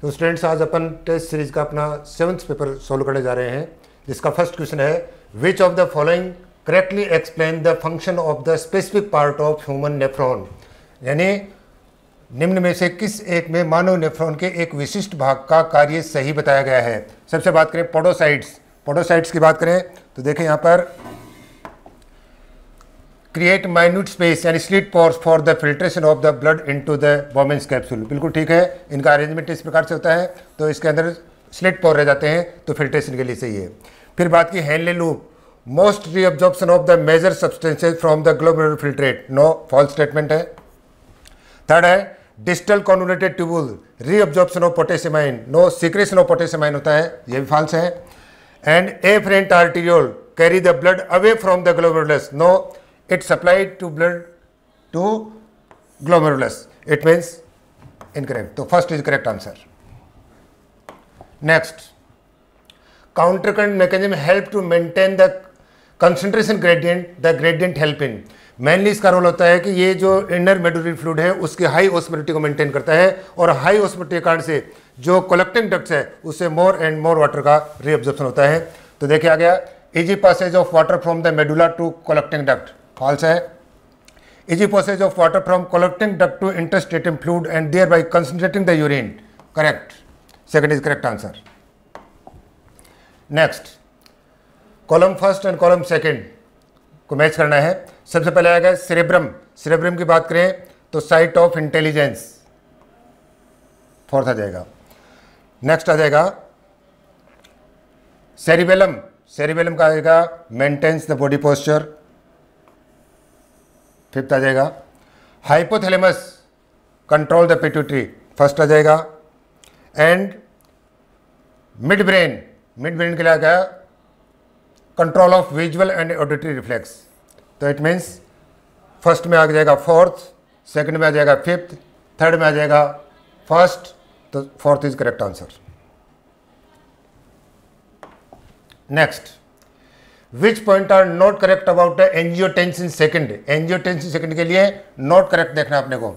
तो स्टूडेंट्स, आज अपन test series का अपना 7th पेपर सॉल्व करने जा रहे हैं, जिसका फर्स्ट क्वेश्चन है विच of the following correctly explain the function of the specific part of human nephron. यानी निम्न में से किस एक में मानव नेफ्रॉन के एक विशिष्ट भाग का कार्य सही बताया गया है। सबसे बात करें पोडोसाइट्स की बात करें तो देखें यहाँ पर क्रिएट माइन्यूट स्पेस यानी slit pores for the filtration of the blood into the बोमेंस capsule. बिल्कुल ठीक है, इनका अरेंजमेंट इस प्रकार से होता है, तो इसके अंदर स्लिट पोर रह जाते हैं, तो फिल्ट्रेशन के लिए सही है। फिर बात की Henle loop, most reabsorption of the major substances from the glomerular filtrate, no, false statement है। थर्ड है distal convoluted tubule, reabsorption of potassium ion, no, secretion of potassium ion होता है, ये भी फॉल्स है। And efferent arteriole carry the blood away from the glomerulus, no, it supplied to blood to glomerulus, it means incorrect. So first is correct answer. Next, counter current mechanism help to maintain the concentration gradient, the gradient help in, mainly इसका role होता है कि ये जो inner medullary fluid है उसकी high osmolality को maintain करता है, और हाई ऑस्मोलिटी के कारण से जो कलेक्टिंग डक्ट्स है उससे मोर एंड मोर वाटर का रीअब्जॉर्प्शन होता है। तो देखिए आ गया easy passage of water from the medulla to collecting duct, false है। Easy passage of water from collecting duct to interstitium fluid and thereby concentrating the urine, correct, second is correct answer. Next, column first and column second को match करना है। सबसे पहले आएगा cerebrum की बात करें तो साइट ऑफ इंटेलिजेंस, फोर्थ आ जाएगा। नेक्स्ट आ जाएगा सेरिबेलम का आएगा maintains the body posture, fifth आ जाएगा। Hypothalamus control the pituitary, first आ जाएगा। एंड मिड ब्रेन के लिए आ गया control of visual and auditory reflex, तो इट मीन्स फर्स्ट में आ जाएगा फोर्थ, सेकंड में आ जाएगा फिफ्थ, थर्ड में आ जाएगा फर्स्ट, तो fourth is correct answer. Next, which point are not correct about the angiotensin second के लिए नॉट करेक्ट देखना अपने को।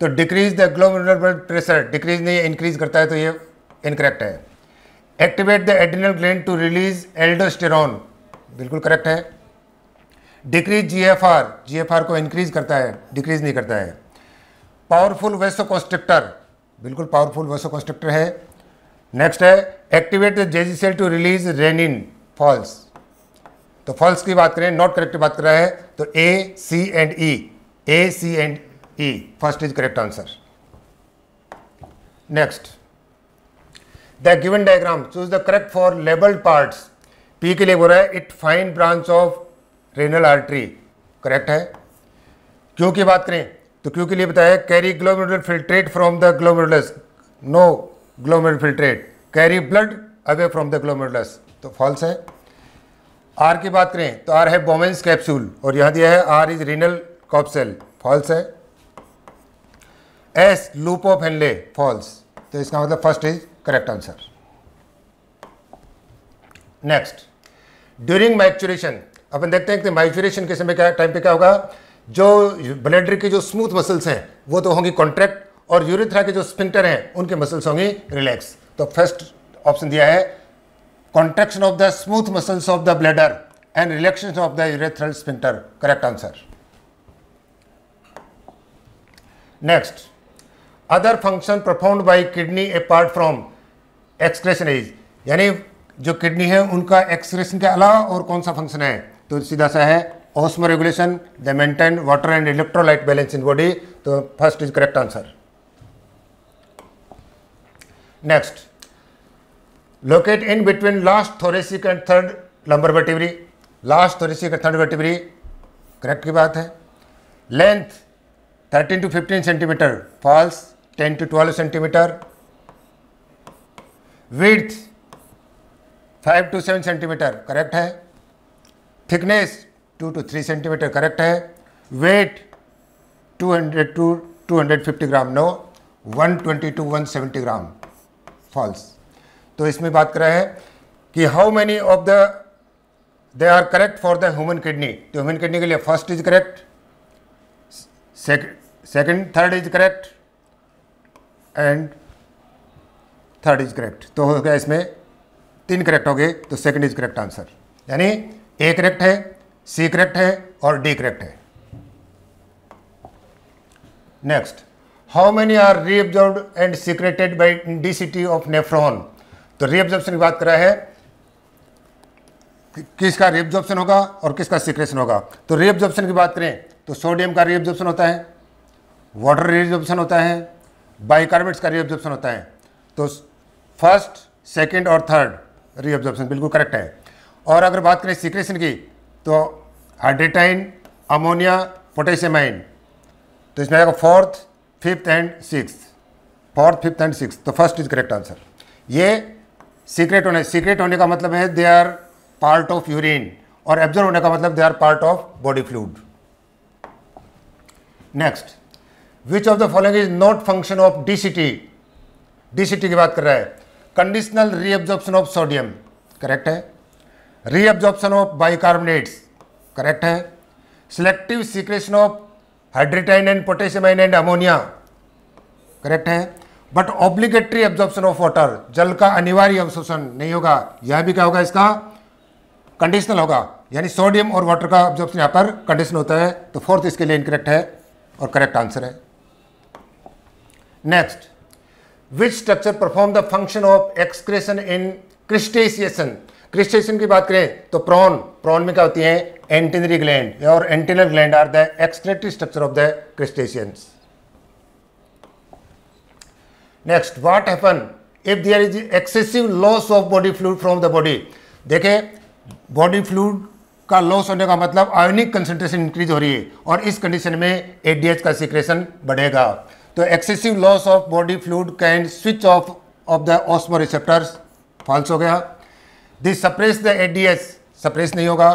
तो decrease the glomerular blood pressure, decrease नहीं इंक्रीज करता है, तो ये इनकरेक्ट है। Activate the adrenal gland to release aldosterone, बिल्कुल करेक्ट है। डिक्रीज जीएफआर को इंक्रीज करता है, डिक्रीज नहीं करता है। पावरफुल वेसोकॉन्स्ट्रिक्टर, बिल्कुल पावरफुल वेसोकॉन्स्ट्रिक्टर है। नेक्स्ट है activate the JG cell to release renin, false. तो फॉल्स की बात करें, नॉट करेक्ट बात कर रहा है, तो A C and E, first is correct answer. Next, the given diagram choose the correct for labelled parts. P के लिए बोल रहा है it fine branch of renal artery, correct है। क्यू की बात करें तो क्यू के लिए बताया carry glomerular filtrate from the glomerulus, no glomerular filtrate, carry blood away from the glomerulus, तो फॉल्स है। आर की बात करें तो आर है बोमेंस कैप्सूल, और यहां दिया है R is renal capsule, false है। S loop of Henle, false, तो इसका मतलब first is correct answer. Next, during maturation, अपन देखते हैं कि मैच्योरेशन के समय क्या टाइम पे क्या होगा, जो ब्लैडर की जो स्मूथ मसल्स हैं वो तो होंगी कॉन्ट्रैक्ट, और यूरेथ्रा के जो स्फिंक्टर हैं उनके मसल्स होंगी रिलैक्स। तो फर्स्ट ऑप्शन दिया है contraction of the smooth muscles of the bladder and relaxation of the urethral sphincter, correct answer. Next, other function performed by kidney apart from excretion is, यानी जो kidney है उनका excretion के अलावा और कौन सा फंक्शन है, तो सीधा सा है osmoregulation, the maintain water and electrolyte balance in body, तो first is correct answer. Next, locate in between last thoracic and third lumbar vertebrae, last thoracic and third vertebrae, correct की बात है। Length 13 to 15 centimetre, false, 10 to 12 centimetre. Width 5 to 7 centimetre, correct है। Thickness 2 to 3 centimetre, correct है। Weight 200 to 250 gram, no, 120 to 170 gram, false. तो इसमें बात कर रहा है कि how many of the they are correct for the human kidney, तो ह्यूमन किडनी के लिए first is correct, second third is correct, and third is correct. तो हो गया इसमें 3 करेक्ट हो गए, तो सेकंड इज करेक्ट आंसर, यानी ए करेक्ट है, सी करेक्ट है और डी करेक्ट है। Next, how many are reabsorbed and secreted by इंडिसिटी ऑफ नेफ्रॉन। तो रीअब्जॉर्प्शन की बात कर रहा है, किसका रीअब्जॉर्प्शन होगा और किसका सीक्रेशन होगा। तो रीअब्जॉर्प्शन की बात करें तो सोडियम का रीअब्जॉर्प्शन होता है, वाटर रीअब्जॉर्प्शन होता है, बाइकार्बोनेट्स का रीअब्जॉर्प्शन होता है। तो फर्स्ट, सेकंड और थर्ड रीअब्जॉर्प्शन बिल्कुल करेक्ट है। और अगर बात करें सीक्रेशन की तो हाइड्रेटाइन, अमोनिया, पोटेशियम आयन, तो इसमें आएगा फोर्थ, फिफ्थ एंड सिक्स्थ। तो फर्स्ट इज करेक्ट आंसर। ये सीक्रेट होने का मतलब है they are part of urine, और एब्जॉर्ब होने का मतलब they are part of body fluid. Next, which of the following is not function of DCT. DCT की बात कर रहा है, conditional reabsorption of sodium correct है, रीअब्जॉर्प्शन ऑफ बाइकार्बोनेट्स करेक्ट है, selective secretion of hydrogen and potassium ion and ammonia correct है, but obligatory absorption of water, जल का अनिवार्य अवशोषण नहीं होगा। यह भी क्या होगा, इसका कंडीशनल होगा, यानी सोडियम और वाटर का एब्जॉर्प्शन यहाँ पर कंडीशन होता है। तो फोर्थ इसके लिए इनकरेक्ट है और करेक्ट आंसर है। Next, which structure perform the function of excretion in crustacean. Crustacean की बात करें तो प्रॉन में क्या होती है, एंटेनरी ग्लैंड, और antennal gland are the excretory structure of the crustaceans. Next, what happen if there is excessive loss of body fluid from the body. देखें, बॉडी फ्लूइड का लॉस होने का मतलब आयोनिक कंसंट्रेशन इंक्रीज हो रही है, और इस कंडीशन में एडीएच का सीक्रेशन बढ़ेगा। तो excessive loss of body fluid can switch off the osmoreceptors, false हो गया। This suppress the ADH, suppress नहीं होगा।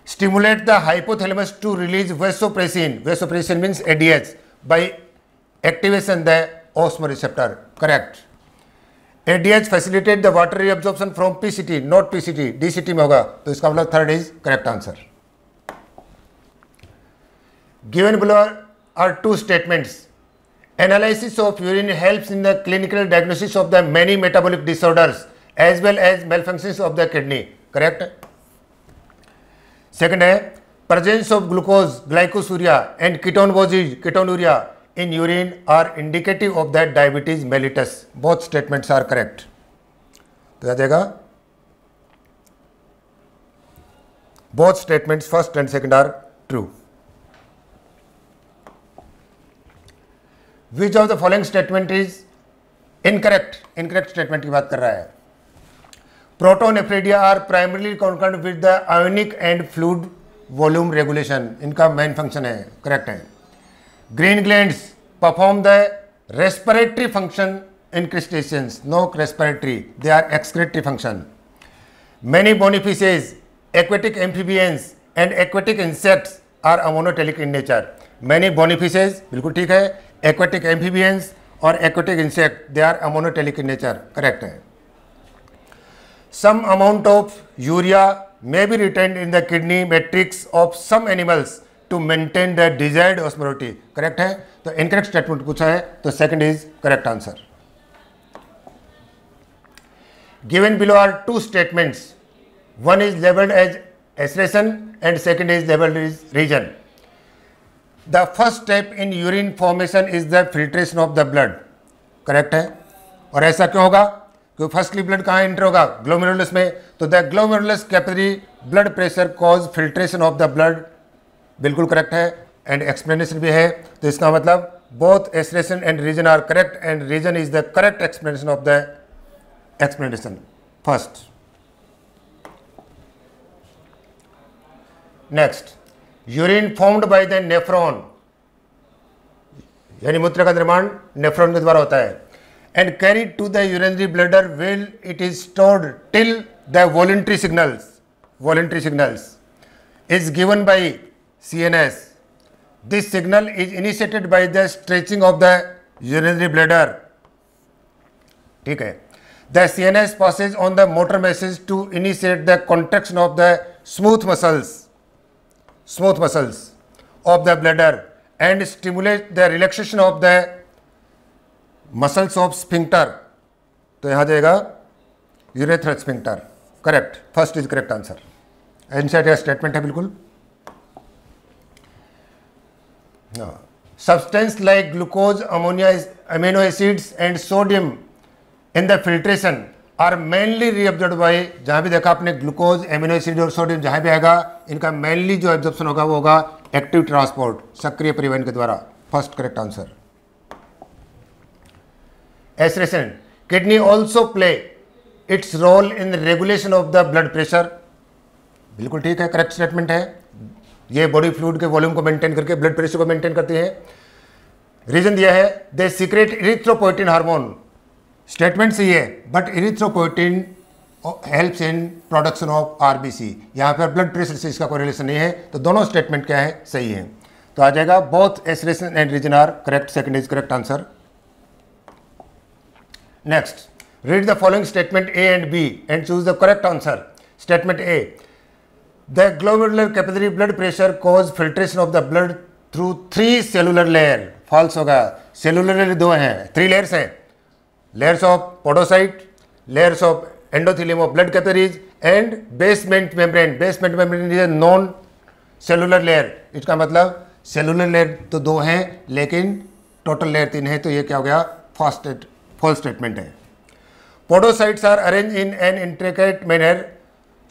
Stimulate the hypothalamus to release vasopressin, vasopressin means ADH, by activation the osmoreceptor correct. ADH facilitate the water reabsorption from PCT, not PCT, DCT में होगा, तो इसका मतलब third is correct answer. Given below are two statements. Analysis of urine helps in the clinical diagnosis of the many metabolic disorders as well as malfunctions of the kidney. Correct? Second है presence of glucose, glycosuria and ketonuria in urine are indicative of that diabetes mellitus. Both statements are correct. तो आ जाएगा both statements first and second are true. Which of the following statement is incorrect? Incorrect statement की बात कर रहा है। Protonephridia are primarily concerned with the ionic and fluid volume regulation. इनका main function है, correct है। Green glands perform the respiratory function in crustaceans. No respiratory, they are excretory function. Many bonifices, aquatic amphibians and aquatic insects are amonotelic in nature. Many bonifices, बिल्कुल ठीक है। Aquatic amphibians और aquatic insect, they are amonotelic in nature. Correct है। Some amount of urea may be retained in the kidney matrix of some animals to maintain the desired osmolarity. Correct है। तो incorrect statement पूछा है, तो second is correct answer. Given below are two statements. One is labeled as aeration and second is labeled as region. The first step in urine formation is the filtration of the blood. Correct है। और ऐसा क्यों होगा? क्योंकि firstly blood कहाँ enter होगा? Glomerulus में। तो the glomerulus capillary blood pressure cause filtration of the blood, बिल्कुल करेक्ट है। एंड एक्सप्लेनेशन भी है, तो इसका मतलब both assertion and reason are correct and reason is the correct explanation of the explanation first. Next, urine formed by the nephron, यानी मूत्र का निर्माण नेफ्रॉन के द्वारा होता है। And carried to the urinary bladder well it is stored till the voluntary signals is given by CNS. This signal is initiated by the stretching of the urinary bladder. ठीक है। The CNS passes on the motor message to initiate the contraction of the smooth muscles of the bladder and stimulate the relaxation of the muscles of sphincter, तो यहाँ जाएगा urethral sphincter. Correct, first is correct answer. NCERT statement है बिल्कुल। Substance like glucose, ammonia, amino acids and sodium in the filtration are mainly reabsorbed by, जहाँ भी देखा आपने glucose, amino acid और सोडियम जहाँ भी आएगा, इनका मेनली जो एब्जॉर्प्शन होगा वो होगा एक्टिव ट्रांसपोर्ट, सक्रिय परिवहन के द्वारा। First correct answer. Assertion, kidney also play its role in regulation of the blood pressure, बिल्कुल ठीक है, करेक्ट स्टेटमेंट है। ये बॉडी फ्लूइड के वॉल्यूम को मेंटेन करके ब्लड प्रेशर को मेंटेन करती है। रीजन दिया है they secrete erythropoietin hormone, statement सही है, but erythropoietin helps in production of RBC, यहाँ पर ब्लड प्रेशर से इसका कोई रिलेशन नहीं है, तो दोनों स्टेटमेंट क्या है, सही है। तो आ जाएगा both assertion and reason are correct, second is correct answer. Next, read the following statement A and B and choose the correct answer. Statement A, the glomerular capillary blood pressure cause filtration of the blood through 3 cellular layer. False होगा, cellular layer 2 हैं, 3 layers हैं, layers of podocyte, layers of endothelium of blood capillaries and basement membrane. Basement membrane is a non cellular layer, इसका मतलब cellular layer तो 2 हैं लेकिन total layer 3 है, तो ये क्या हो गया, false statement है। Podocytes are arranged in an intricate manner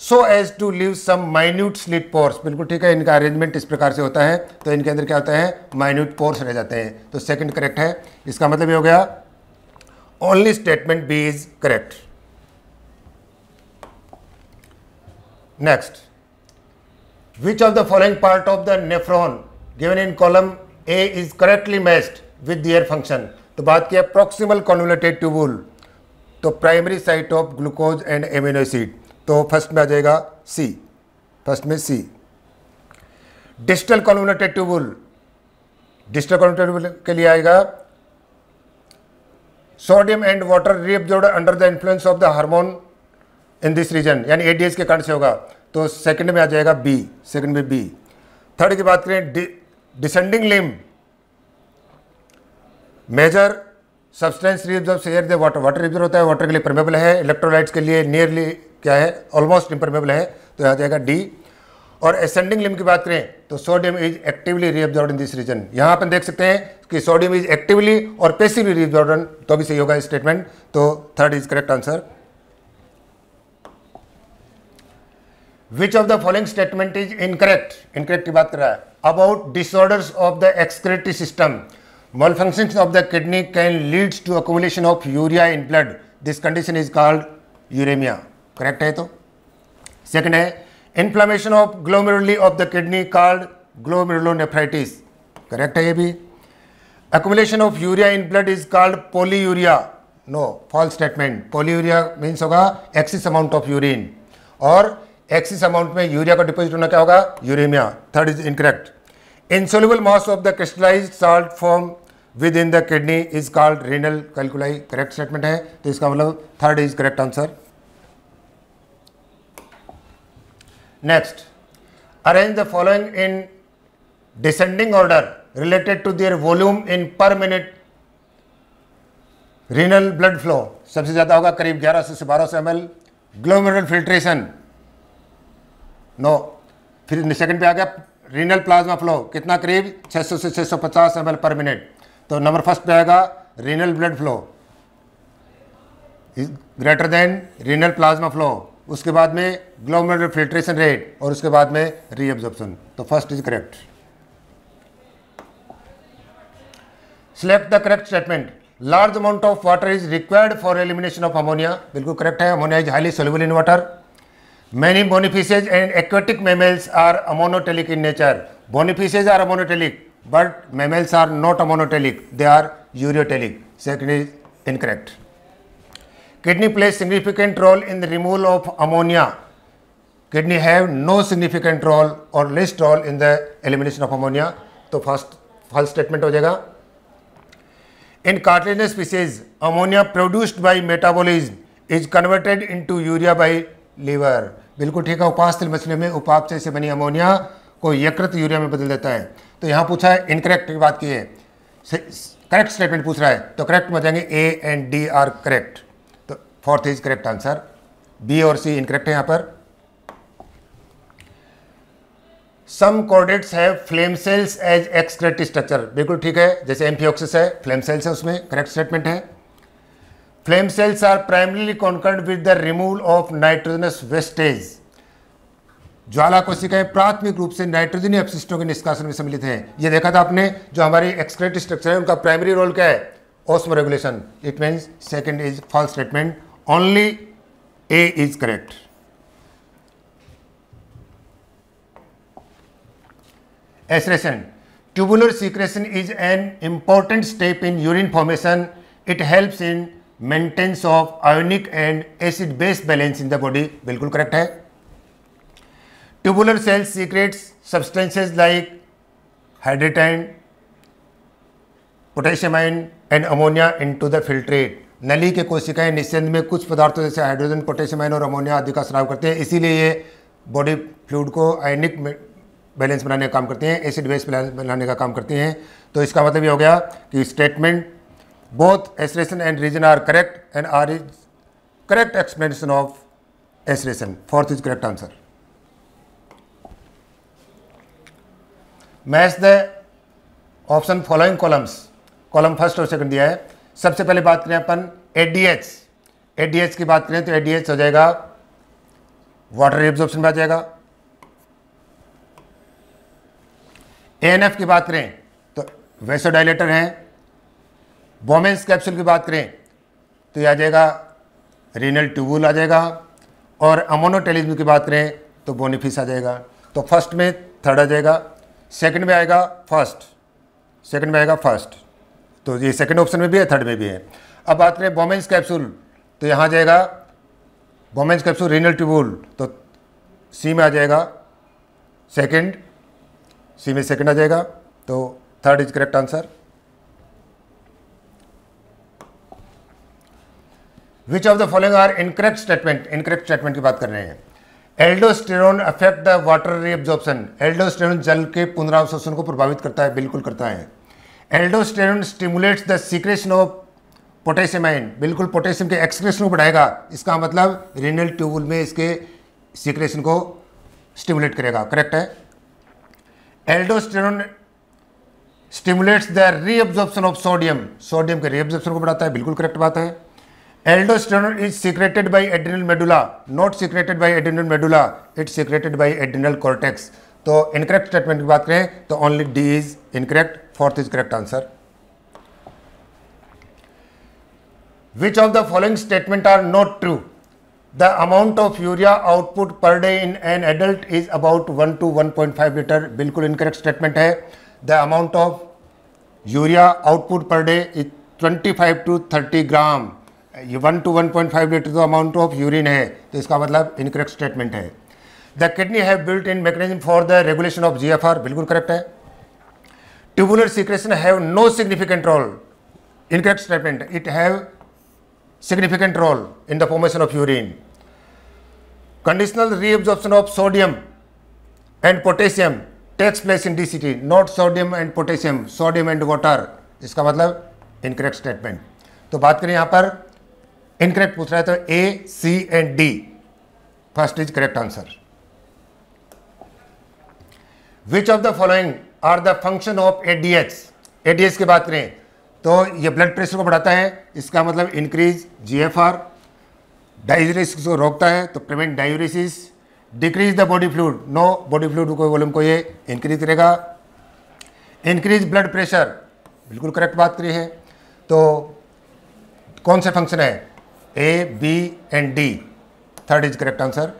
so as to leave some minute slit pores, बिल्कुल ठीक है, इनका अरेंजमेंट इस प्रकार से होता है, तो इनके अंदर क्या होता है, माइन्यूट पोर्स रह जाते हैं, तो सेकंड करेक्ट है। इसका मतलब ये हो गया only statement B is correct. Next, which of the following part of the nephron given in column A is correctly matched with their function, तो बात किया प्रॉक्सिमल कन्वोल्यूटेड ट्यूबुल, तो primary site of glucose and amino acid, तो first में आ जाएगा C, first में C. Distal convoluted tubule, distal convoluted tubule के लिए आएगा sodium and water reabsorbed under the influence of the hormone in this region, यानी एडीएस के कारण से होगा, तो सेकंड में आ जाएगा बी, सेकंड में बी। थर्ड की बात करें, descending limb, major substance reabsorbs are the water, water reabsorb होता है, वाटर के लिए परमेबल है, इलेक्ट्रोलाइट्स के लिए नियरली क्या है, ऑलमोस्ट इम्परमेबल है, तो आ जाएगा डी। और असेंडिंग लिम्ब की बात करें तो sodium is actively reabsorbed in this region, यहाँ अपन देख सकते हैं कि सोडियम इज एक्टिवली और पैसिवली रीअब्जॉर्ब्ड, तो भी सही होगा स्टेटमेंट, तो third is correct answer. Which of the following statement is incorrect, incorrect की बात कर रहा है, about disorders of the excretory system, malfunctions of the kidney can leads to accumulation of urea in blood, this condition is called uremia, correct है। तो second है inflammation of glomeruli of the kidney called glomerulonephritis, correct है ये भी। accumulation of urea in blood is called polyuria, no, false statement, polyuria means होगा excess amount of urine, और excess amount में urea का डिपोजिट होना क्या होगा, uremia, third is incorrect. Insoluble mass of the crystallized salt form within the kidney is called renal calculi, correct statement है, तो इसका मतलब third is correct answer. Next, arrange the following in descending order related to their volume in per minute renal blood flow, सबसे ज्यादा होगा करीब 1100 से 1200 ml। Glomerular filtration no, फिर सेकंड पे आ गया रीनल प्लाज्मा फ्लो, कितना करीब 600 से 650 ml पर मिनट, तो नंबर फर्स्ट पे आएगा renal blood flow greater than renal plasma flow, उसके बाद में ग्लोमेरुलर फिल्ट्रेशन रेट, और उसके बाद में रीअब्जॉर्प्शन, तो first is correct. Select the correct statement, large amount of water is required for elimination of ammonia, बिल्कुल करेक्ट है, ammonia is highly soluble in water. Many bonifaces and aquatic mammals are amonotelic in nature. Bonifaces are amonotelic, but mammals are not amonotelic. They are ureotelic. Second is incorrect. Kidney plays significant role in the removal of ammonia. Kidney have no significant role or least role in the elimination of ammonia. तो first false statement हो जाएगा। In cartilaginous species, ammonia produced by metabolism is converted into urea by liver, बिल्कुल ठीक है, उपास्थल मछली में उपापचय से बनी अमोनिया को यकृत यूरिया में बदल देता है, तो यहाँ पूछा है इनकरेक्ट की बात की है। करेक्ट स्टेटमेंट पूछ रहा है तो करेक्ट में जाएंगे A and D are correct, तो fourth is correct answer, B और सी इनकरेक्ट है यहाँ पर। Some chordates have flame cells as excretory structure, बिल्कुल ठीक है, जैसे एम्फियोक्सिस है फ्लेम सेल्स है उसमें, करेक्ट स्टेटमेंट है। Flame cells are primarily concerned with the removal of nitrogenous wastage, ज्वाला कोशिकाएं प्राथमिक रूप से नाइट्रोजनीय अपशिष्टों के निष्कासन में सम्मिलित हैं। ये देखा था आपने, जो हमारी एक्सक्रेटरी स्ट्रक्चर है उनका प्राइमरी रोल क्या है, osmoregulation, it means second is false statement, only A is correct. Aeration. Tubular secretion is an important step in urine formation. It helps in maintenance of ionic and acid base balance in the body. बिल्कुल correct है। Tubular cells secretes substances like hydratine, potassium ion and ammonia into the filtrate. नली के कोशिकाएं निस्यंद में कुछ पदार्थों जैसे hydrogen, potassium ion और अमोनिया आदि का स्राव करते हैं, इसीलिए ये बॉडी फ्लूइड को आयनिक बैलेंस बनाने का काम करते हैं, एसिड बेस बैलेंस बनाने का काम करते हैं। तो इसका मतलब ये हो गया कि statement both assertion and reason are correct and R is correct explanation of assertion, fourth is correct answer. Match the option following columns, column first और सेकंड दिया है। सबसे पहले बात करें अपन एडीएच, एडीएच की बात करें तो एडीएच हो जाएगा वाटर एब्जॉर्प्शन में आ जाएगा। एएनएफ की बात करें तो वेसोडाइलेटर हैं। बोमेंस कैप्सूल की बात करें तो यह आ जाएगा रीनल ट्यूबुल आ जाएगा, और अमोनोटेलिज्म की बात करें तो बोनिफिस आ जाएगा। तो फर्स्ट में थर्ड आ जाएगा, सेकंड में आएगा फर्स्ट, सेकंड में आएगा फर्स्ट, तो ये सेकंड ऑप्शन में भी है, थर्ड में भी है। अब बात करें बोमेंस कैप्सूल तो यहाँ आ जाएगा बोमेंस कैप्सूल रीनल ट्यूबुल, तो सी में आ जाएगा सेकंड, सी में सेकंड आ जाएगा, तो third is correct answer. Which of the following are incorrect statement, incorrect statement की बात कर रहे हैं। Aldosterone affect the water reabsorption, aldosterone जल के पुनरावशोषण को प्रभावित करता है, बिल्कुल करता है। Aldosterone stimulates the secretion of potassium ion, बिल्कुल पोटेशियम के एक्सक्रेशन को बढ़ाएगा, इसका मतलब रीनल ट्यूबुल में इसके सीक्रेशन को स्टिमुलेट करेगा, करेक्ट है। Aldosterone stimulates the reabsorption of sodium, sodium के रीअब्जॉर्प्शन को बढ़ाता है, बिल्कुल करेक्ट बात है। Aldosterone is secreted by adrenal medulla, not secreted by adrenal medulla, it secreted by adrenal cortex. तो इनकरेक्ट स्टेटमेंट की बात करें तो only D is incorrect, fourth is correct answer. Which of the following statement are not true. The amount of urea output per day in an adult is about 1 to 1.5 litre, बिल्कुल incorrect statement है। The amount of urea output per day is 25 to 30 ग्राम, ये 1 to 1.5 litre तो amount of urine है, तो इसका मतलब incorrect statement है। The kidney have built in mechanism for the regulation of GFR, बिल्कुल करेक्ट है। Tubular secretion have no significant role, incorrect statement, it have significant role in the formation of urine. Conditional reabsorption of sodium and potassium takes place in DCT, not sodium and potassium, sodium and water, इसका मतलब incorrect statement। तो बात करें यहाँ पर incorrect पूछ रहा है तो A, C and D, first is correct answer। Which of the following are the function of ADH, ADH की बात करें तो ये ब्लड प्रेशर को बढ़ाता है, इसका मतलब इंक्रीज जीएफआर, डायूरेसिस को रोकता है तो prevent diuresis, decrease the body fluid, no body fluid को वॉल्यूम को ये इंक्रीज करेगा। इंक्रीज ब्लड प्रेशर, बिल्कुल करेक्ट बात करी है। तो कौन से फंक्शन है, A, B and D, third is correct answer.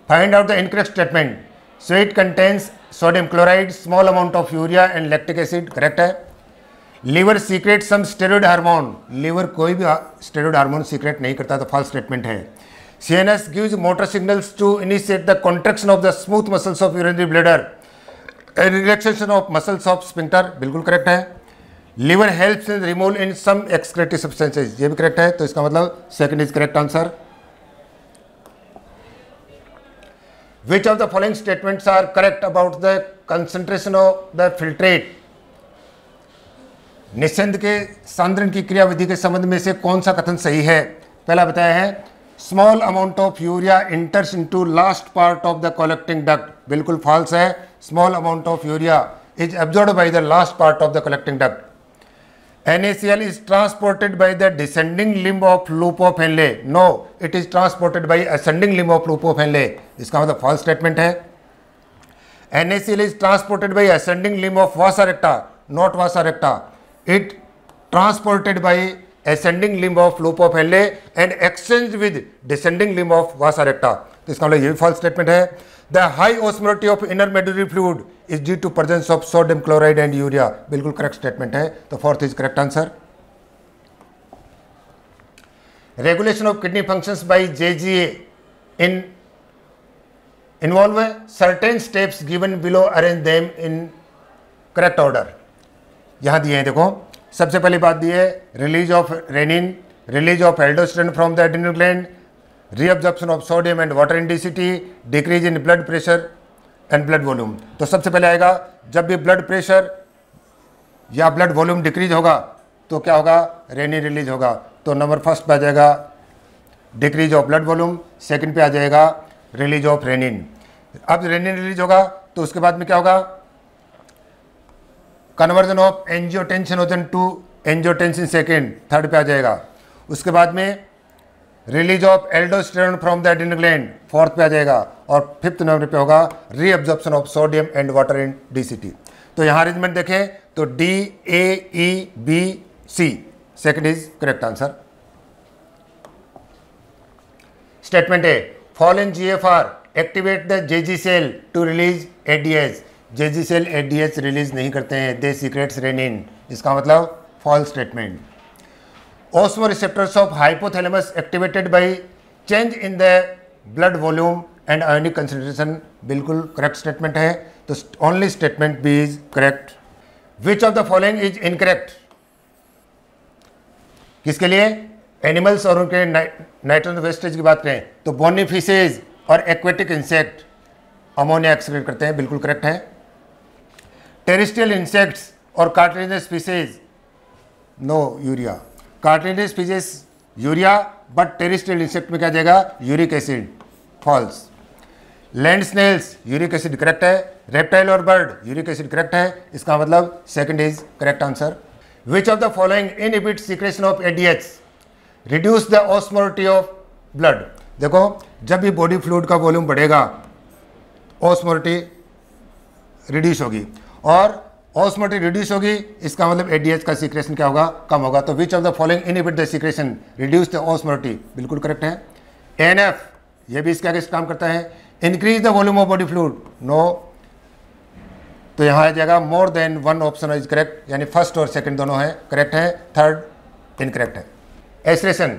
Find out the incorrect statement. Sweat contains sodium chloride, small amount of urea and lactic acid, correct है। Liver secrete some steroid hormone, liver कोई भी steroid hormone secrete नहीं करता, तो false statement है। CNS gives motor signals to initiate the contraction of the smooth muscles of urinary bladder and relaxation of muscles of sphincter, बिल्कुल correct है। Liver helps in removal in some excretory substances, ये भी correct है, तो इसका मतलब second is correct answer. Which of the following statements are correct about the concentration of the filtrate निस्यंद के सांद्रण की क्रियाविधि के संबंध में से कौन सा कथन सही है? पहला बताया है small amount of urea इंटर्स into last part of the collecting duct, बिल्कुल फॉल्स है। Small amount of urea is absorbed by the last part of the collecting duct. NaCl is transported by the descending limb of loop of Henle. No, it is transported by ascending limb of loop of Henle. इसका मतलब false statement है। NaCl is transported by ascending limb of vasa recta, not vasa recta. It transported by ascending limb of loop of Henle and exchanged with descending limb of vasa recta. तो इसका मतलब ये भी false statement है। The high osmolarity of inner medullary fluid is due to presence of sodium chloride and urea. बिल्कुल correct statement है, तो fourth is correct answer. Regulation of kidney functions by JGA involve certain steps given below. Arrange them in correct order. यहाँ दिए हैं, देखो सबसे पहली बात दी है release of renin, release of aldosterone from the adrenal gland, reabsorption of sodium and water in density, decrease in blood pressure and blood volume. तो सबसे पहले आएगा जब भी ब्लड प्रेशर या ब्लड वॉल्यूम डिक्रीज होगा तो क्या होगा? रेनिन रिलीज होगा। तो नंबर फर्स्ट पे आ जाएगा decrease of blood volume, second पे आ जाएगा रिलीज ऑफ रेनिन। अब रेनिन रिलीज होगा तो उसके बाद में क्या होगा? Conversion of angiotensinogen to angiotensin second, third पे आ जाएगा। उसके बाद में release of aldosterone from the adrenal gland, fourth पे आ जाएगा। और फिफ्थ नंबर पे होगा reabsorption of sodium and water in DCT. तो यहाँ अरेंजमेंट देखें तो DAEBC, second is correct answer. Statement A, following GFR activate the JG cell to release ADS। JG cell ADS release नहीं करते हैं, दे सीक्रेट्स रेनिन। इसका मतलब false statement. Osmoreceptors of hypothalamus activated by change in the blood volume and ionic concentration, बिल्कुल correct statement है। तो only statement B is correct. Which of the following is incorrect? किसके लिए? Animals और उनके nitrogen wastage की बात करें तो बोनी फिशेज और एक्वेटिक इंसेक्ट अमोनिया एक्सक्रीट करते हैं, बिल्कुल करेक्ट है। टेरेस्ट्रियल इंसेक्ट्स और cartilaginous species no urea, cartilaginous species urea, but terrestrial insect में क्या जाएगा? Uric acid, false. Land snails uric acid correct है। रेप्टाइल और बर्ड यूरिक एसिड करेक्ट है। इसका मतलब second is correct answer. Which of the following inhibit secretion of ADH? Reduce the osmolarity of blood. देखो जब भी बॉडी फ्लूइड का volume बढ़ेगा ऑस्मोलारिटी रिड्यूस होगी, और ऑस्मोलारिटी रिड्यूस होगी इसका मतलब ADH का सीक्रेशन क्या होगा? कम होगा। तो which of the following inhibit the secretion reduce the osmolarity, बिल्कुल करेक्ट है। NF ये भी इसके आगे काम करता है। Increase the volume of body fluid, no. तो यहाँ आ जाएगा more than one option is correct, यानी फर्स्ट और सेकंड दोनों है करेक्ट है, थर्ड इनकरेक्ट है। एस्ट्रेशन,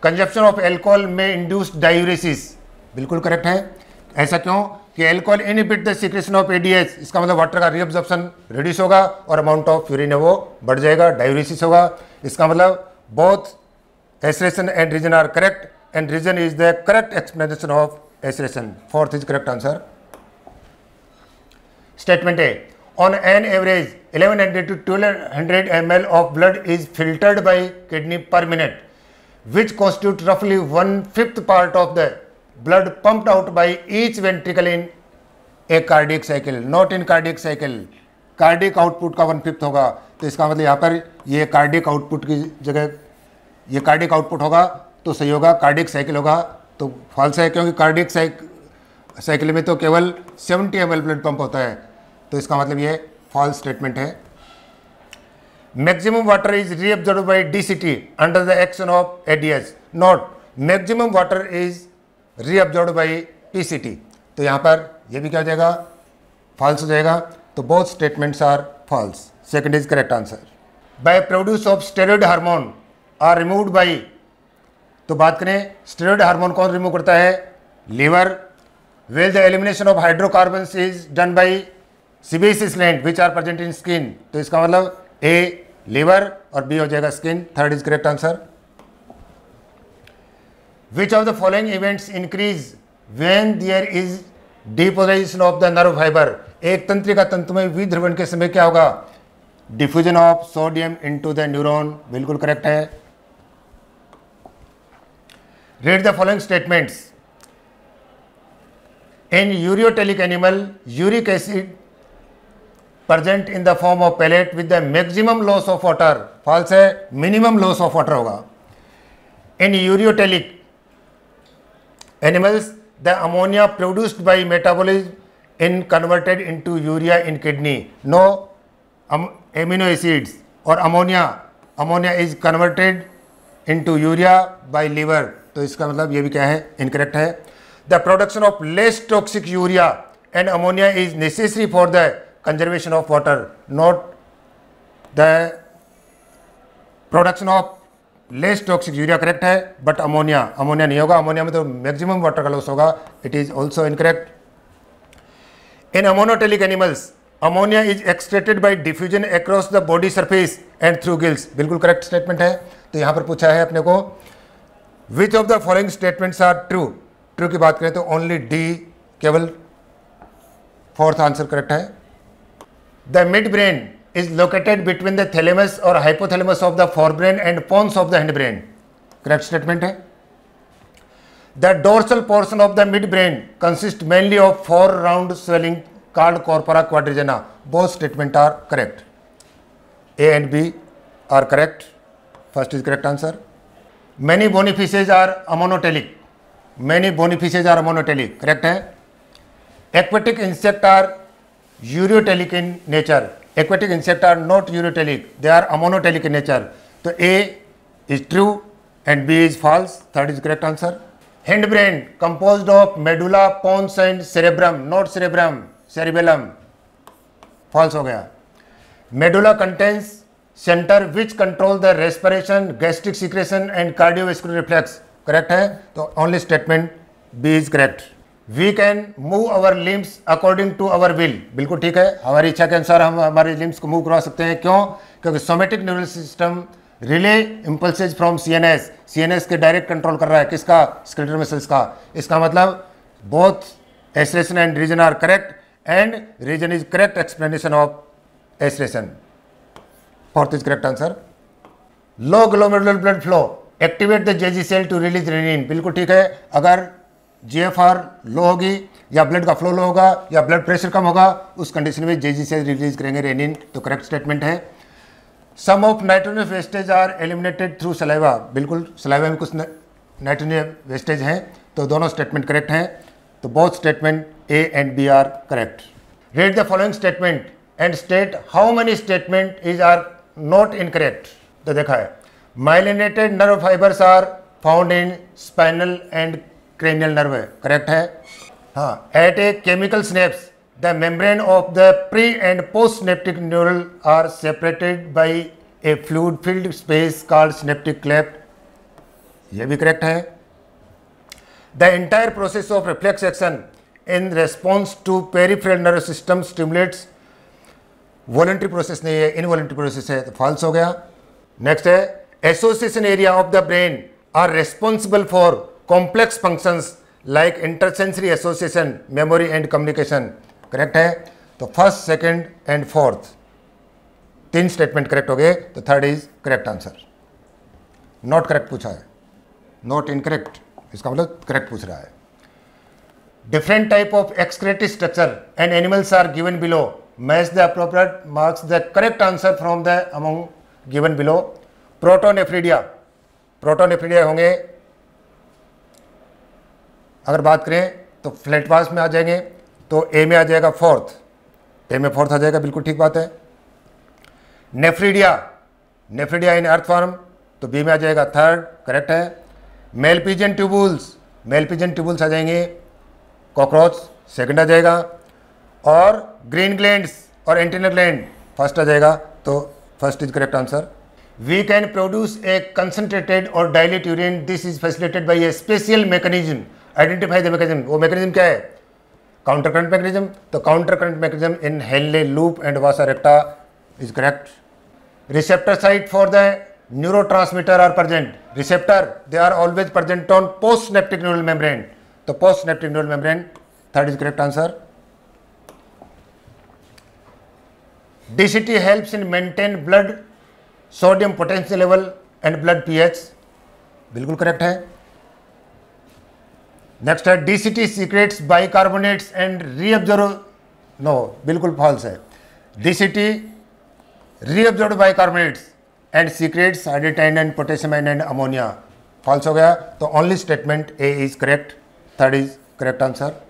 कंजप्शन ऑफ एल्कोहल में इंड्यूस्ड डायूरेसिस, बिल्कुल करेक्ट है। ऐसा क्यों? कि alcohol inhibit the secretion of ADH, इसका मतलब वाटर का रीअब्जॉर्प्शन रिड्यूस होगा और अमाउंट ऑफ यूरिन है वो बढ़ जाएगा, डायूरेसिस होगा। इसका मतलब both assertion and reason are correct and reason is the correct explanation of assertion, fourth is correct answer. Statement A, on an average 1100 to 1200 ml of blood is filtered by kidney per minute, which constitute roughly 1/5 part of the blood pumped out by each ventricle in a cardiac cycle, not in cardiac cycle। Cardiac output का 1/5 होगा। तो इसका मतलब यहाँ पर ये cardiac output की जगह ये कार्डियक आउटपुट होगा तो सही होगा, कार्डियक साइकिल होगा तो फॉल्स है, क्योंकि कार्डियक साइकिल में तो केवल 70 ml ब्लड पंप होता है। तो इसका मतलब ये फॉल्स स्टेटमेंट है। Maximum water is reabsorbed by DCT under the action of ADH, not maximum water is reabsorbed by PCT। तो यहाँ पर ये भी क्या हो जाएगा? फॉल्स हो जाएगा। तो both statements are false, second is correct answer. By produce of steroid hormone are removed by, तो बात करें स्टेरॉइड हार्मोन कौन रिमूव करता है? Liver. Well the elimination of hydrocarbons is done by sebaceous gland which are present in skin. तो इसका मतलब A liver और बी हो जाएगा skin, third is correct answer. Which of the following events increase when there is deposition of the nerve fiber? एक तंत्रिका तंतु में विध्रुवण के समय क्या होगा? Diffusion of sodium into the neuron, बिल्कुल करेक्ट है। Read the following statements. In ureotelic animal uric acid present in the form of pellet with the maximum loss of water, false है, मिनिमम लॉस ऑफ वाटर होगा। In ureotelic animals the ammonia produced by metabolism in converted into urea in kidney, no amino acids और ammonia is converted into urea by liver, तो इसका मतलब ये भी क्या है, इनकरेक्ट है। The production of less toxic urea and ammonia is necessary for the conservation of water, not the production of less toxic urea correct है, but ammonia नहीं होगा, अमोनिया में तो मैक्सिमम वाटर का लॉस होगा, it is also incorrect. In ammonotelic animals ammonia is excreted by diffusion across the body surface and through gills, बिल्कुल correct statement है। तो यहाँ पर पूछा है अपने को which of the following statements are true, true की बात करें तो ओनली डी, केवल फोर्थ आंसर करेक्ट है। The midbrain is located between the thalamus or hypothalamus of the forebrain and pons of the hindbrain, correct statement है। The dorsal portion of the midbrain consists mainly of 4 round swelling called corpora quadrigenna, both statement are correct, A and B are correct, first is correct answer। many bony fishes are amonotelic, correct है। aquatic insects are uriotelic in nature, aquatic insects are not uriotelic, they are amonotelic in nature, तो A is true and B is false, third is correct answer। hindbrain composed of medulla, pons and cerebrum, not cerebellum, false हो गया। medulla contains center which control the respiration, gastric secretion and cardiovascular reflex, correct है, तो only statement B is correct। We can move our limbs according to our will, बिल्कुल ठीक है, हमारी इच्छा के अनुसार हम हमारे लिम्स को मूव करवा सकते हैं, क्यों, क्योंकि somatic neural system relay impulses from CNS के डायरेक्ट कंट्रोल कर रहा है, किसका, स्केलेटल मसल्स का। इसका मतलब both assertion and reason are correct and reason is correct explanation of assertion, fourth is correct answer. Low glomerular blood flow activate the JG cell to release renin, बिल्कुल ठीक है, अगर GFR लो होगी या blood का फ्लो लो होगा या blood pressure कम होगा, उस कंडीशन में जेजी से रिलीज करेंगे रेनिन, तो करेक्ट स्टेटमेंट है। Some of nitrogen wastage are eliminated through saliva, बिल्कुल सलाइवा में कुछ नाइट्रोजन वेस्टेज हैं, तो दोनों स्टेटमेंट करेक्ट हैं, तो both statement A and B are correct. Read the following statement and state how many statement is are not incorrect, तो देखा है myelinated nerve fibres are found in spinal and cranial nerve, correct है। हाँ, at a chemical synapse the membrane of the pre and post synaptic neural are separated by a fluid filled space called synaptic cleft, यह भी correct है। The entire process of reflex action in response to peripheral nerve system stimulates, voluntary process नहीं है, involuntary process है, तो false हो गया। Next है association area of the brain are responsible for complex functions like intersensory association, memory and communication, correct है। तो first, second and fourth 3 statement correct हो गए, तो third is correct answer. Not correct पूछा है, नॉट इनकरेक्ट, इसका मतलब correct पूछ रहा है। Different type of excretory structure and animals are given below, match the appropriate marks the correct answer from the among given below. Protonephridia होंगे, अगर बात करें तो फ्लैट पास में आ जाएंगे, तो ए में आ जाएगा फोर्थ, ए में फोर्थ आ जाएगा, बिल्कुल ठीक बात है। नेफ्रिडिया इन अर्थ फॉर्म, तो बी में आ जाएगा थर्ड, करेक्ट है। मेलपिजन ट्यूबुल्स आ जाएंगे, कॉकरोच सेकंड आ जाएगा, और ग्रीन ग्लैंड्स और एंटीनल ग्लैंड फर्स्ट आ जाएगा, तो first is correct answer. We can produce a concentrated और dilute urine, this is facilitated by a special mechanism, identify the mechanism, वो मैकेनिज्म क्या है, काउंटर करंट मैकेनिज्म, तो counter current mechanism in Henle loop and vasa recta is correct. Receptor site for the neurotransmitter are present, receptor they are always present on post synaptic neural membrane, तो post synaptic neural membrane, third is correct answer. DCT helps in maintain blood sodium potential level and blood pH, बिल्कुल correct है। Next है DCT secretes bicarbonates and reabsorb, no बिल्कुल false है। DCT reabsorb bicarbonates and secretes hydrogen and potassium and ammonia, false हो गया। तो only statement A is correct, third is correct answer.